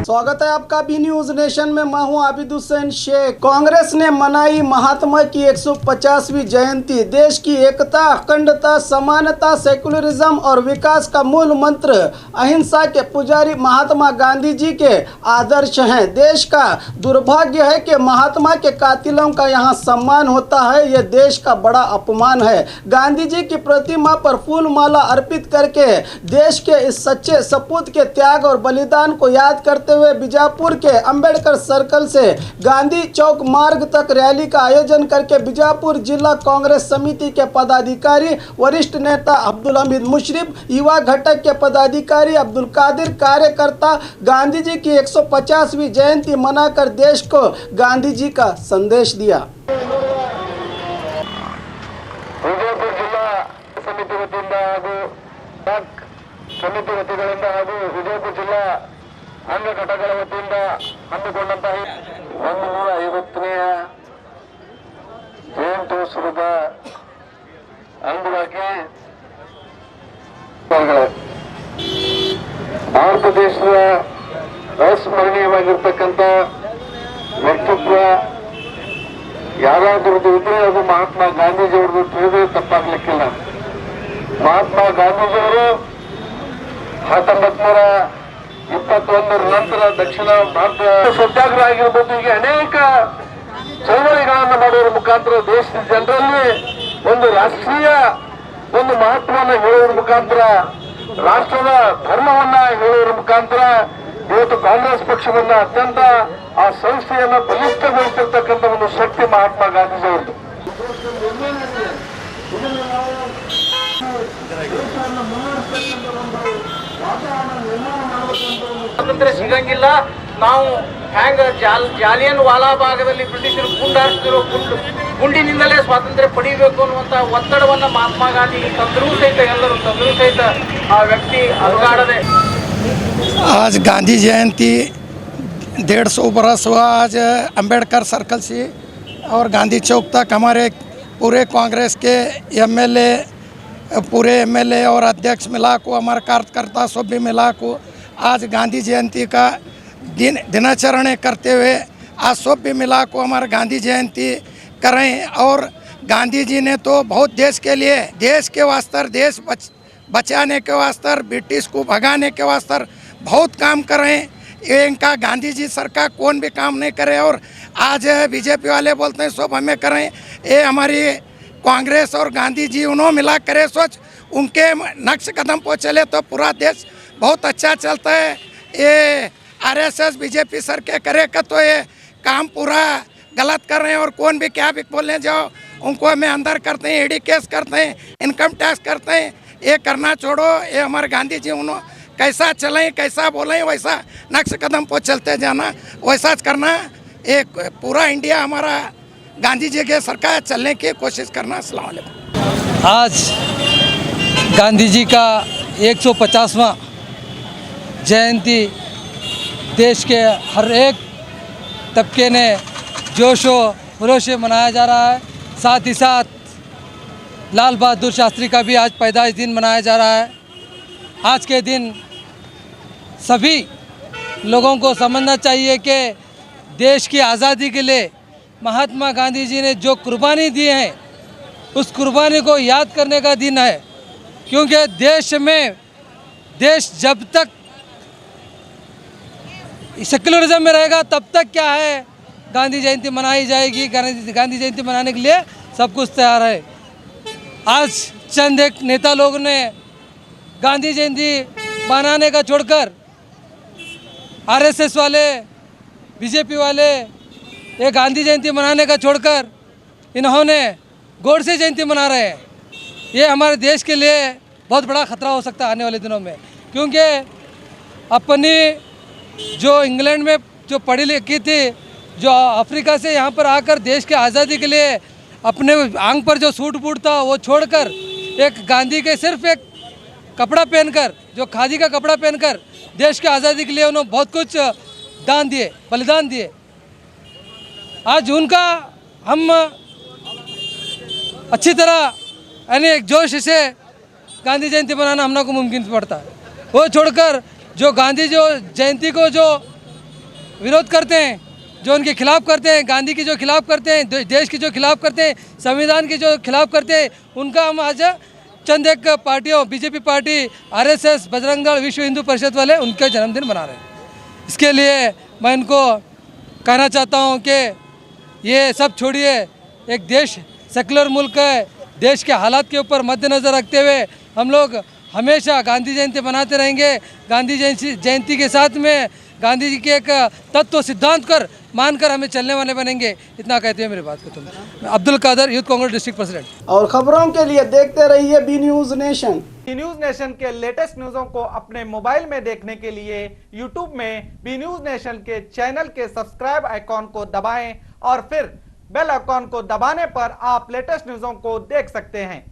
स्वागत है आपका बी न्यूज नेशन में। मैं हूं आबिद हुसैन शेख। कांग्रेस ने मनाई महात्मा की 150वीं जयंती। देश की एकता, अखंडता, समानता, सेकुलरिज्म और विकास का मूल मंत्र अहिंसा के पुजारी महात्मा गांधी जी के आदर्श हैं। देश का दुर्भाग्य है कि महात्मा के कातिलों का यहाँ सम्मान होता है, यह देश का बड़ा अपमान है। गांधी जी की प्रतिमा पर फूल माला अर्पित करके देश के इस सच्चे सपूत के त्याग और बलिदान को याद करते हुए बीजापुर के अंबेडकर सर्कल से गांधी चौक मार्ग तक रैली का आयोजन करके बीजापुर जिला कांग्रेस समिति के पदाधिकारी, वरिष्ठ नेता अब्दुल हमीद मुशरिफ, युवा घटक के पदाधिकारी अब्दुल कादिर, कार्यकर्ता गांधी जी की 150वीं जयंती मनाकर देश को गांधी जी का संदेश दिया। ಸಮಿತಿ ವತಿಗಳಿಂದ ಹಾಗೂ ವಿಜಯಪುರ ಜಿಲ್ಲಾ ಅಂಗ ಘಟಕಗಳ ವತಿಯಿಂದ ಹಮ್ಮಿಕೊಂಡಂತಹ 150ನೇ ಜಯಂತ್ಯೋತ್ಸವದ ಅಂಗವಾಗಿ ಭಾರತ ದೇಶದ ಅಸ್ಮರಣೀಯವಾಗಿರ್ತಕ್ಕಂಥ ವ್ಯಕ್ತಿತ್ವ ಯಾರಾದ್ರದ್ದು ಇದ್ರೆ ಅದು ಮಹಾತ್ಮ ಗಾಂಧೀಜಿಯವ್ರದ್ದು ತಿಳಿದ್ರೆ ತಪ್ಪಾಗ್ಲಿಕ್ಕಿಲ್ಲ। ಮಹಾತ್ಮ ಗಾಂಧೀಜಿಯವರು 1921 ನಂತರ ದಕ್ಷಿಣ ಭಾರತ ಸತ್ಯಾಗ್ರಹ ಆಗಿರ್ಬೋದು, ಹೀಗೆ ಅನೇಕ ಚಳವಳಿಗಳನ್ನು ಮಾಡುವ ಮುಖಾಂತರ ದೇಶದ ಜನರಲ್ಲಿ ಒಂದು ರಾಷ್ಟ್ರೀಯ ಒಂದು ಮಹತ್ವವನ್ನು ಹೇಳುವ ಮುಖಾಂತರ, ರಾಷ್ಟ್ರದ ಧರ್ಮವನ್ನ ಹೇಳುವ ಮುಖಾಂತರ ಇವತ್ತು ಕಾಂಗ್ರೆಸ್ ಪಕ್ಷವನ್ನ ಅತ್ಯಂತ ಆ ಸಂಸ್ಥೆಯನ್ನ ಬಲಿಷ್ಠಗೊಳಿಸಿರ್ತಕ್ಕಂಥ ಒಂದು ಶಕ್ತಿ ಮಹಾತ್ಮ ಗಾಂಧೀಜಿಯವ್ರದ್ದು। ಸ್ವಾತಂತ್ರ್ಯ ಸಿಗಂಗಿಲ್ಲ, ನಾವು ಹ್ಯಾಂಗ ಜಾಲಿಯನ್ ವಾಲಾ ಭಾಗದಲ್ಲಿ ಬ್ರಿಟಿಷರು ಗುಂಡಾರಿಸ್ತಿರೋ ಗುಂಡಿನಿಂದಲೇ ಸ್ವಾತಂತ್ರ್ಯ ಪಡಿಬೇಕು ಅನ್ನುವಂಥ ಒತ್ತಡವನ್ನು ಮಹಾತ್ಮ ಗಾಂಧಿ ತಂದರೂ ಸಹಿತ ಎಲ್ಲರೂ ತಂದರೂ ಸಹಿತ ಆ ವ್ಯಕ್ತಿ ಅಲುಗಾಡದೆ। आज गांधी जयंती 150 बरस हुआ। आज अंबेडकर सर्कल से और गांधी चौक तक हमारे पूरे कांग्रेस के एमएलए, पूरे एमएलए और अध्यक्ष मिला को, हमारे कार्यकर्ता सब भी मिला को आज गांधी जयंती का दिनाचरण करते हुए आज सब भी मिला को हमारे गांधी जयंती करें। और गांधी जी ने तो बहुत देश के लिए, देश के वास्ते, देश बचाने के वास्ते, ब्रिटिश को भगाने के वास्ते बहुत काम करें। इनका गांधी जी सरकार कौन भी काम नहीं करे और आज बीजेपी वाले बोलते हैं सब हमें करें। ये हमारी कांग्रेस और गांधी जी उन्होंने मिला करे सोच, उनके नक्श कदम पर चले तो पूरा देश बहुत अच्छा चलता है। ये आरएसएस बीजेपी सर के करेगा तो ये काम पूरा गलत कर रहे हैं और कौन भी क्या भी बोलने जाओ उनको हमें अंदर करते हैं, ईडी केस करते हैं, इनकम टैक्स करते हैं। ये करना छोड़ो। ये हमारे गांधी जी उन्होंने कैसा चलें, कैसा बोलें, वैसा नक्श कदम पर चलते जाना, वैसा करना। एक पूरा इंडिया हमारा गांधी जी के सरकार चलने की कोशिश करना। अस्सलाम वालेकुम। आज गांधी जी का 150वां जयंती देश के हर एक तबके ने जोश व खरोश से मनाया जा रहा है। साथ ही साथ लाल बहादुर शास्त्री का भी आज पैदाइश दिन मनाया जा रहा है। आज के दिन सभी लोगों को समझना चाहिए कि देश की आज़ादी के लिए महात्मा गांधी जी ने जो कुर्बानी दी है उस कुर्बानी को याद करने का दिन है। क्योंकि देश जब तक सेक्युलरिज्म में रहेगा तब तक क्या है, गांधी जयंती मनाई जाएगी। गांधी जयंती मनाने के लिए सब कुछ तैयार है। आज चंद एक नेता लोग ने गांधी जयंती मनाने का छोड़कर आरएसएस वाले, बीजेपी वाले ये गांधी जयंती मनाने का छोड़कर इन्होंने गोडसे जयंती मना रहे हैं। ये हमारे देश के लिए बहुत बड़ा ख़तरा हो सकता है आने वाले दिनों में। क्योंकि अपनी जो इंग्लैंड में जो पढ़ी लिखी थी, जो अफ्रीका से यहाँ पर आकर देश के आज़ादी के लिए अपने आंग पर जो सूट बूट था वो छोड़कर एक गांधी के सिर्फ एक कपड़ा पहनकर, जो खादी का कपड़ा पहनकर देश की आज़ादी के लिए उन्होंने बहुत कुछ दान दिए, बलिदान दिए। आज उनका हम अच्छी तरह यानी एक जोश से गांधी जयंती मनाना हम लोग को मुमकिन पड़ता है। वो छोड़कर जो गांधी जो जयंती को जो विरोध करते हैं, जो उनके खिलाफ करते हैं, गांधी के जो खिलाफ करते हैं, देश के जो खिलाफ करते हैं, संविधान के जो खिलाफ करते हैं, उनका हम आज चंद एक पार्टियों, BJP party, RSS, Bajrang Dal, विश्व हिंदू परिषद वाले उनका जन्मदिन मना रहे हैं। इसके लिए मैं इनको कहना चाहता हूँ कि ये सब छोड़िए, एक देश सेकुलर मुल्क है, देश के हालात के ऊपर मद्देनज़र रखते हुए हम लोग हमेशा गांधी जयंती मनाते रहेंगे। गांधी जयंती के साथ में गांधी जी के एक तत्व सिद्धांत कर मानकर हमें चलने वाले बनेंगे। इतना कहते हैं मेरी बात को। मैं Abdul Kadar, youth Congress district president. और खबरों के लिए देखते रहिए B News Nation. B News Nation के लेटेस्ट न्यूज़ों को अपने मोबाइल में देखने के लिए यूट्यूब में बी न्यूज नेशन के चैनल के सब्सक्राइब आइकॉन को दबाएं और फिर बेल आइकॉन को दबाने पर आप लेटेस्ट न्यूज़ों को देख सकते हैं।